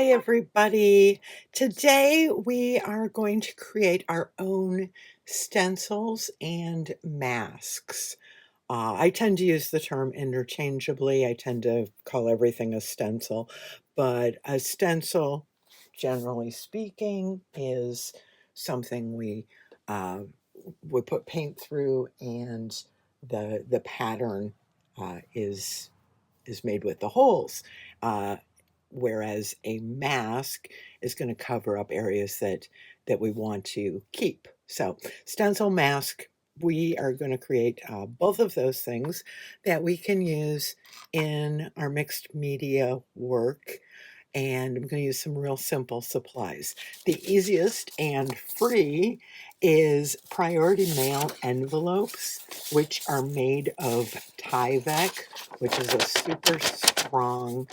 Hi, everybody. Today we are going to create our own stencils and masks. I tend to use the term interchangeably. I tend to call everything a stencil, but a stencil, generally speaking, is something uh, we put paint through, and the pattern is made with the holes. Uh, Whereas a mask is going to cover up areas that we want to keep. So stencil mask, we are going to create both of those things that we can use in our mixed media work. And I'm going to use some real simple supplies. The easiest and free is priority mail envelopes, which are made of Tyvek, which is a super strong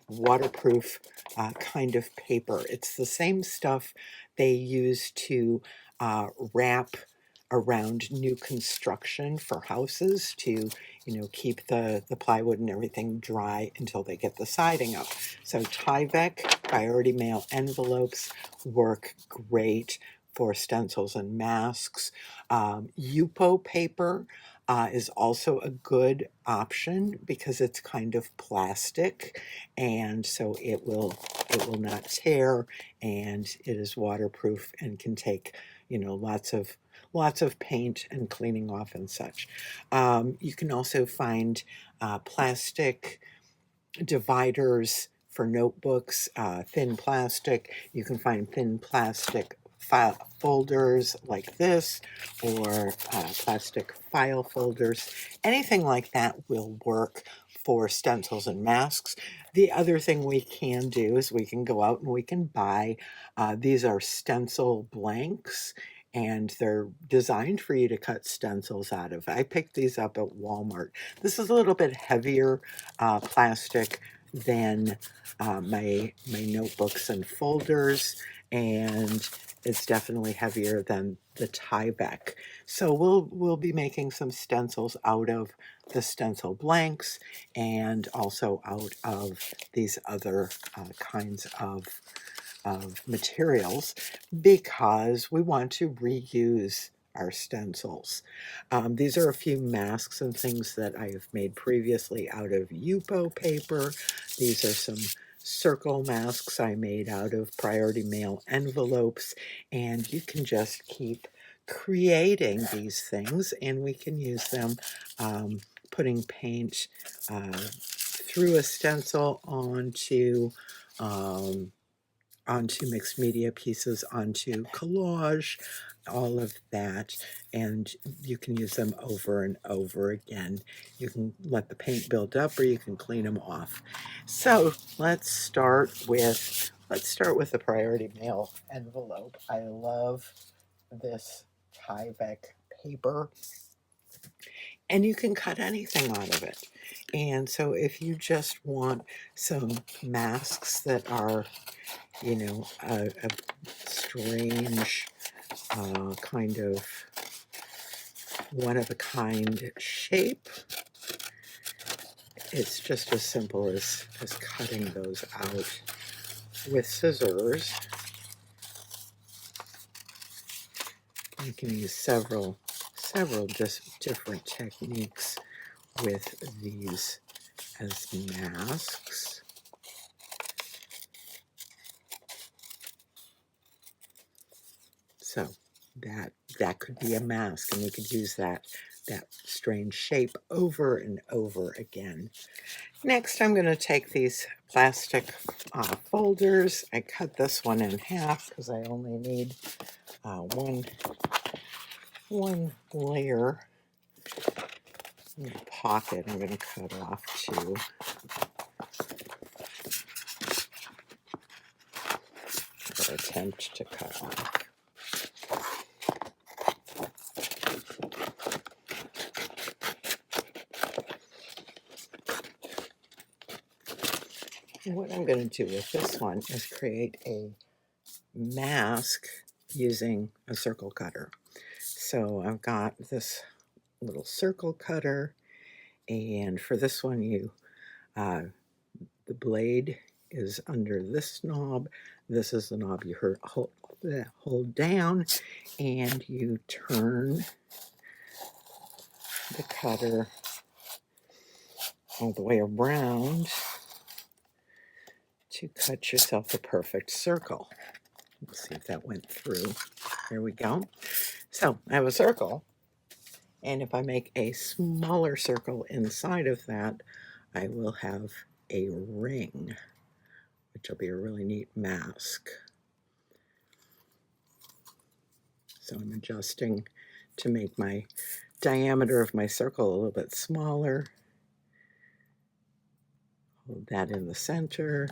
waterproof kind of paper. It's the same stuff they use to wrap around new construction for houses to keep the plywood and everything dry until they get the siding up. So Tyvek priority mail envelopes work great for stencils and masks. Yupo paper is also a good option because it's kind of plastic, and so it will not tear, and it is waterproof and can take lots of paint and cleaning off and such. You can also find plastic dividers for notebooks, thin plastic. You can find thin plastic file folders like this, or plastic file folders. Anything like that will work for stencils and masks. The other thing we can do is we can go out and we can buy, these are stencil blanks, and they're designed for you to cut stencils out of. I picked these up at Walmart. This is a little bit heavier plastic than my notebooks and folders, and it's definitely heavier than the Tyvek. So we'll be making some stencils out of the stencil blanks, and also out of these other kinds of materials, because we want to reuse our stencils. These are a few masks and things that I have made previously out of Yupo paper. These are some circle masks I made out of priority mail envelopes, and you can just keep creating these things, and we can use them putting paint through a stencil onto mixed media pieces, onto collage, all of that, and you can use them over and over again. You can let the paint build up, or you can clean them off. So let's start with the priority mail envelope. I love this Tyvek paper, and you can cut anything out of it. And so if you just want some masks that are a strange kind of one-of-a-kind shape, it's just as simple as cutting those out with scissors. You can use several just different techniques with these as masks. So that could be a mask, and we could use that strange shape over and over again. Next, I'm going to take these plastic folders. I cut this one in half because I only need one layer. In the pocket, I'm going to cut off two. Or attempt to cut off. And what I'm going to do with this one is create a mask using a circle cutter. So I've got this little circle cutter, and for this one, the blade is under this knob. This is the knob you hold down, and you turn the cutter all the way around to cut yourself a perfect circle. Let's see if that went through. There we go. So I have a circle, and if I make a smaller circle inside of that, I will have a ring, which will be a really neat mask. So I'm adjusting to make my diameter of my circle a little bit smaller. Hold that in the center.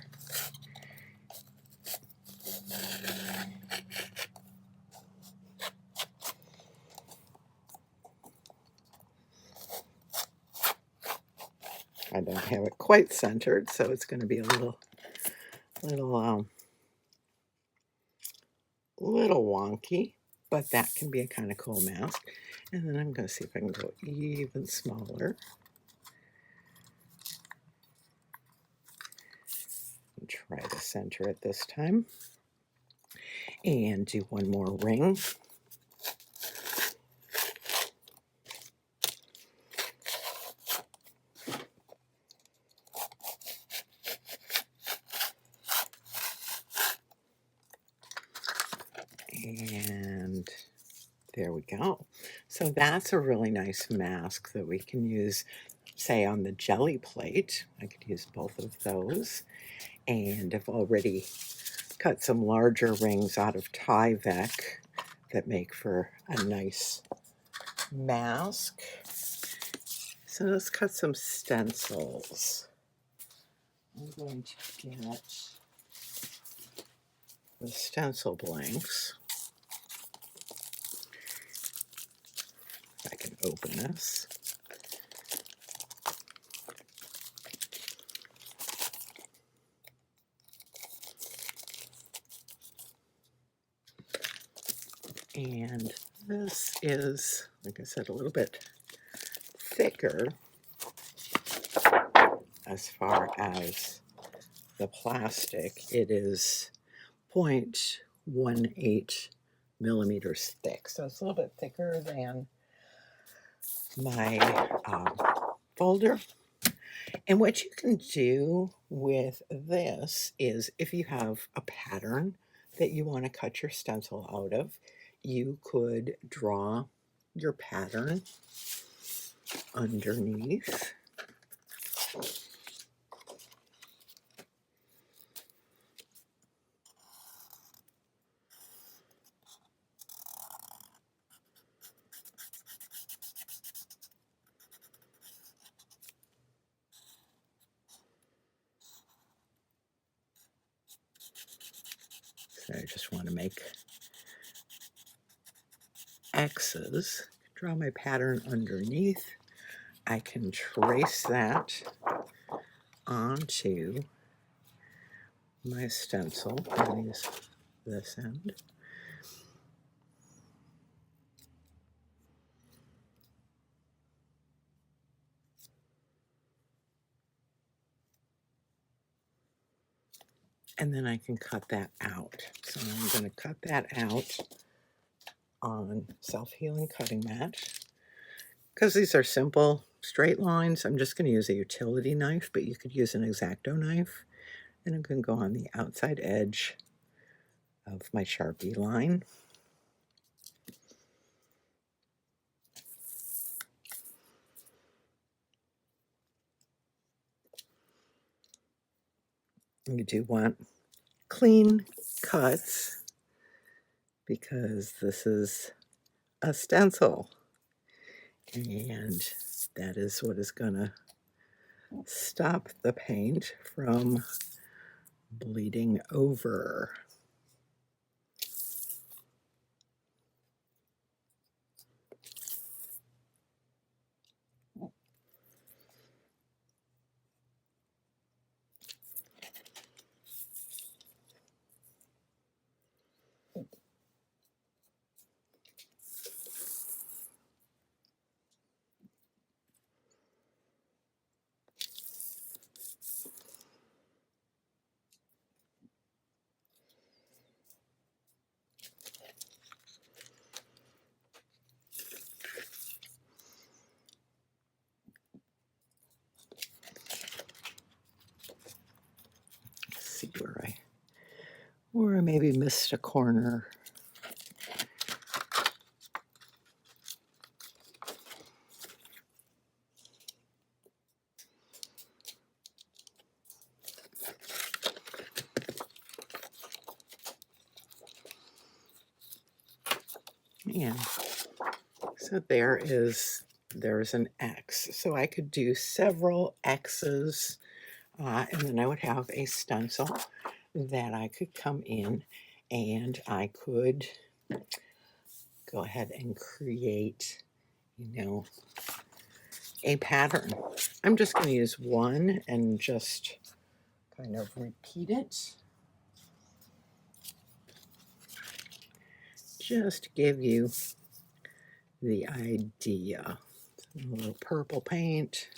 I don't have it quite centered, so it's going to be a little wonky, but that can be a kind of cool mask. And then I'm going to see if I can go even smaller. And try to center it this time. And do one more ring. And there we go. So that's a really nice mask that we can use, say, on the jelly plate. I could use both of those. And I've already cut some larger rings out of Tyvek that make for a nice mask. So let's cut some stencils. I'm going to get the stencil blanks. If I can open this. And this is, like I said, a little bit thicker as far as the plastic. It is 0.18 millimeters thick. So it's a little bit thicker than my folder. And what you can do with this is, if you have a pattern that you want to cut your stencil out of, you could draw your pattern underneath. So I just want to make X's, draw my pattern underneath. I can trace that onto my stencil. I'm going to use this end. And then I can cut that out. So I'm going to cut that out on self-healing cutting mat. Because these are simple straight lines, I'm just going to use a utility knife, but you could use an X-Acto knife. And I'm going to go on the outside edge of my Sharpie line. You do want clean cuts because this is a stencil, and that is what is going to stop the paint from bleeding over. see where I maybe missed a corner. And so there's an X. So I could do several X's, and then I would have a stencil that I could come in and I could go ahead and create, a pattern. I'm just going to use one and just kind of repeat it. Just to give you the idea. A little purple paint.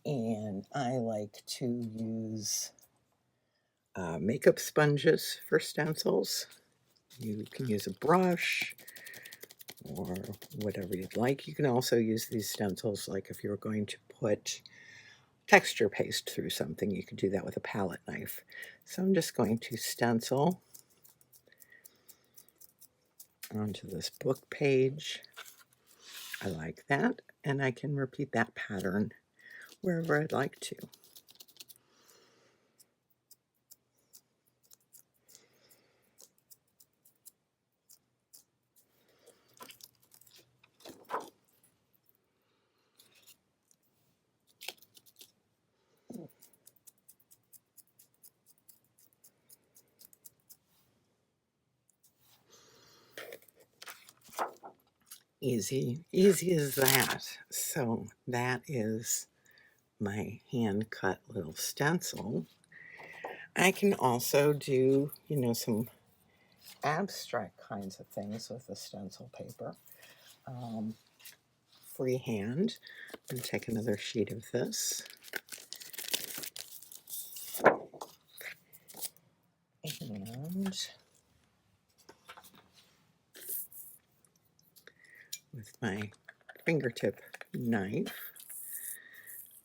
And I like to use makeup sponges for stencils. You can use a brush or whatever you'd like. You can also use these stencils, like if you were going to put texture paste through something, you could do that with a palette knife. So I'm just going to stencil onto this book page. I like that, and I can repeat that pattern wherever I'd like to. Easy as that. So that is my hand cut little stencil. I can also do, some abstract kinds of things with the stencil paper. Freehand. I'm going to take another sheet of this. And with my fingertip knife,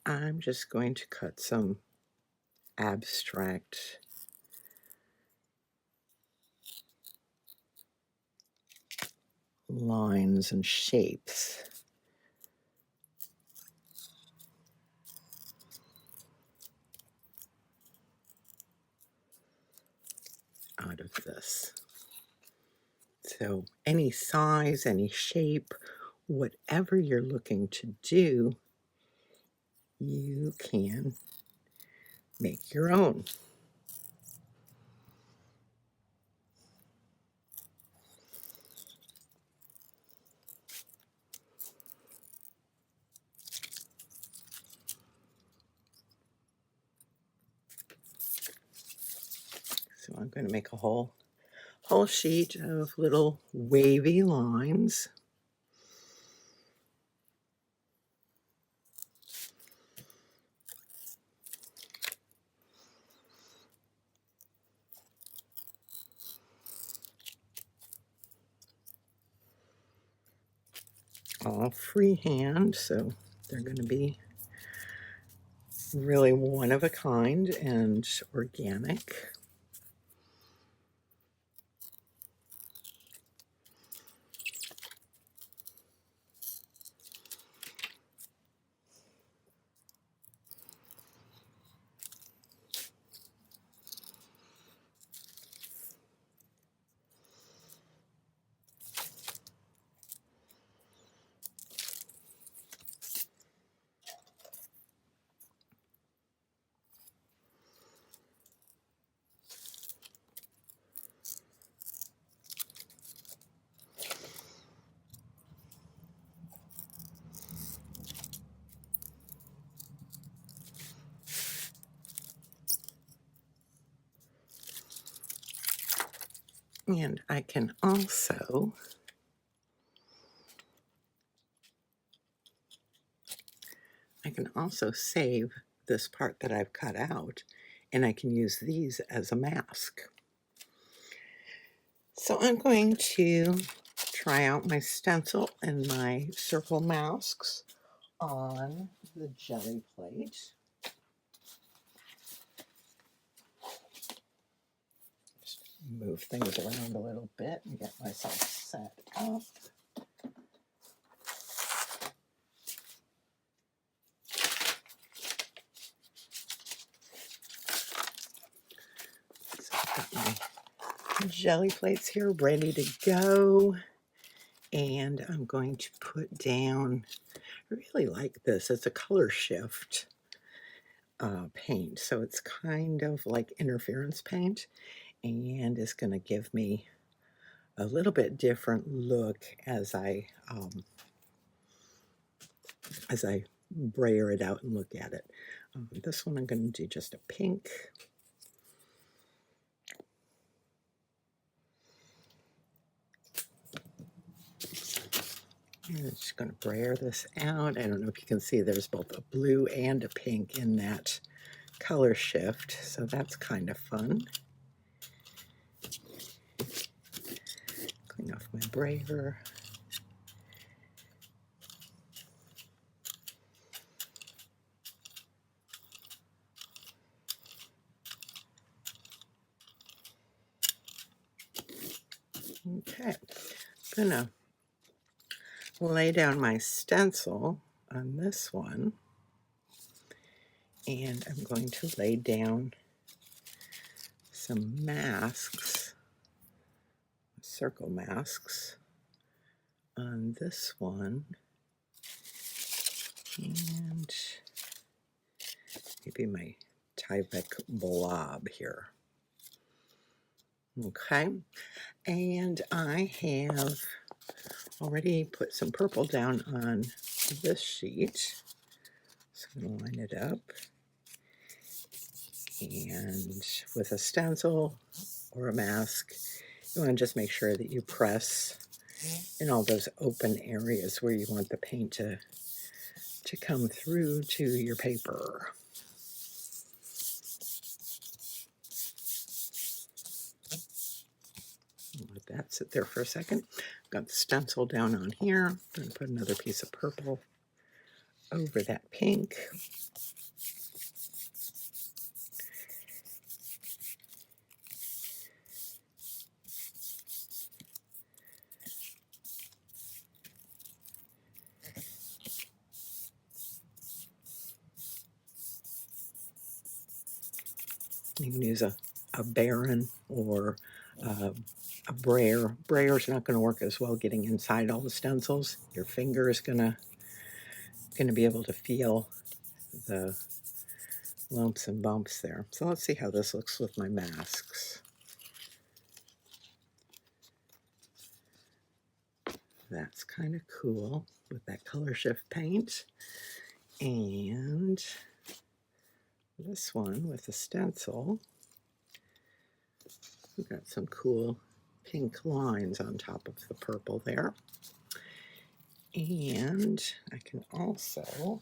I'm just going to cut some abstract lines and shapes out of this. So any size, any shape, whatever you're looking to do, you can make your own. So I'm going to make a whole sheet of little wavy lines. All freehand, so they're going to be really one of a kind and organic. And I can also save this part that I've cut out, and I can use these as a mask. So I'm going to try out my stencil and my circle masks on the jelly plate. Just move things around a little bit and get myself set up. So I've got my jelly plates here ready to go. And I'm going to put down, I really like this, it's a color shift paint. So it's kind of like interference paint, and it's going to give me a little bit different look as I brayer it out and look at it. This one I'm going to do just a pink. I'm just going to brayer this out. I don't know if you can see there's both a blue and a pink in that color shift, so that's kind of fun. Clean off my brayer. Okay, I'm gonna lay down my stencil on this one, and I'm going to lay down some masks, circle masks, on this one, and maybe my Tyvek blob here. Okay, and I have already put some purple down on this sheet. So I'm going to line it up. And with a stencil or a mask, you want to just make sure that you press in all those open areas where you want the paint to come through to your paper. Let that sit there for a second. Got the stencil down on here. I'm going to put another piece of purple over that pink. You can use a Baron or a brayer. Brayer's not going to work as well getting inside all the stencils. Your finger is going to be able to feel the lumps and bumps there. So let's see how this looks with my masks. That's kind of cool with that color shift paint. And this one with the stencil, we've got some cool pink lines on top of the purple there. And I can also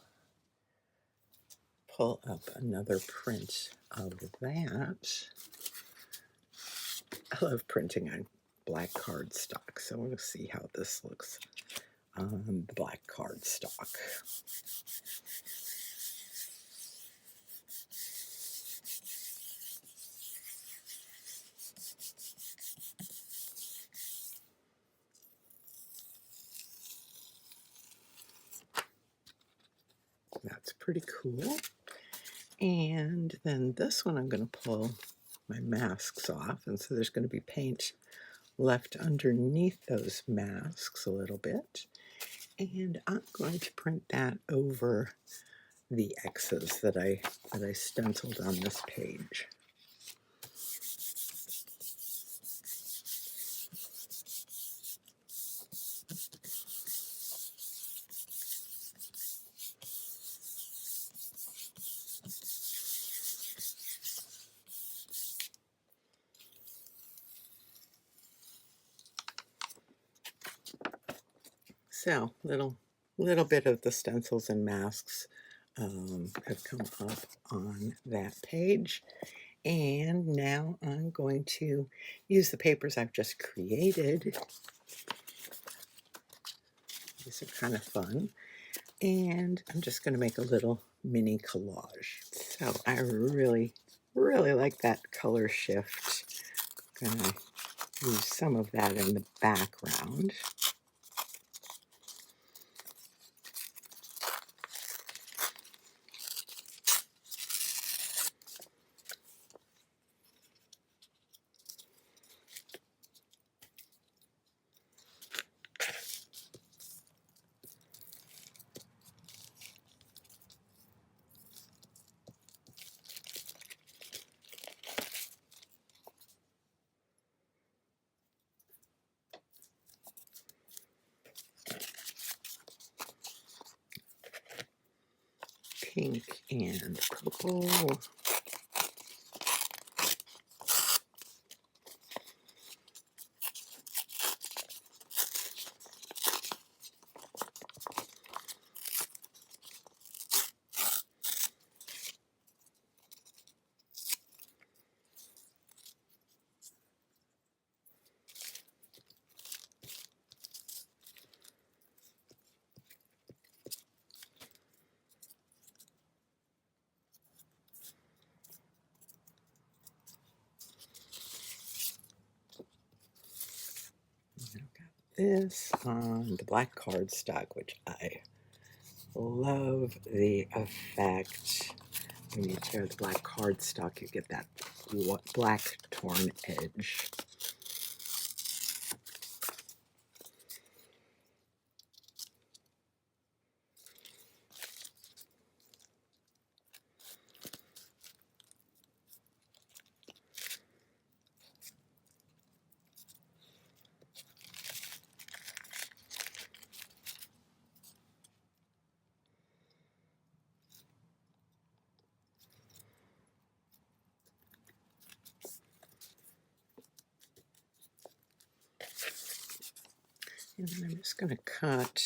pull up another print of that. I love printing on black cardstock, so we'll see how this looks on the black cardstock. That's pretty cool. And then this one I'm going to pull my masks off, and so there's going to be paint left underneath those masks a little bit. And I'm going to print that over the X's that I stenciled on this page. So little bit of the stencils and masks have come up on that page. And now I'm going to use the papers I've just created. These are kind of fun. And I'm just going to make a little mini collage. So I really, really like that color shift. I'm going to use some of that in the background. Pink and purple. This on the black cardstock, which I love the effect. When you tear the black cardstock, you get that black torn edge. And then I'm just going to cut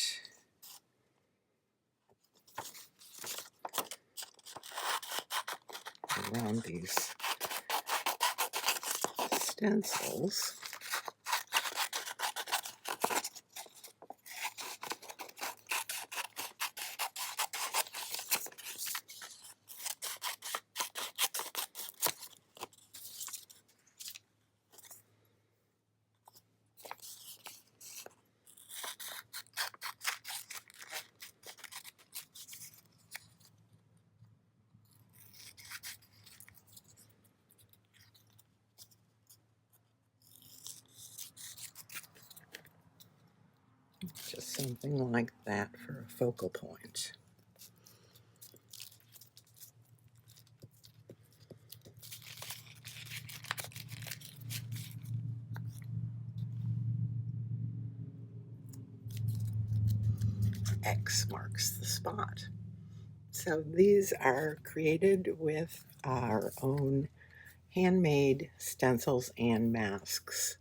around these stencils. Just something like that for a focal point. X marks the spot. So these are created with our own handmade stencils and masks.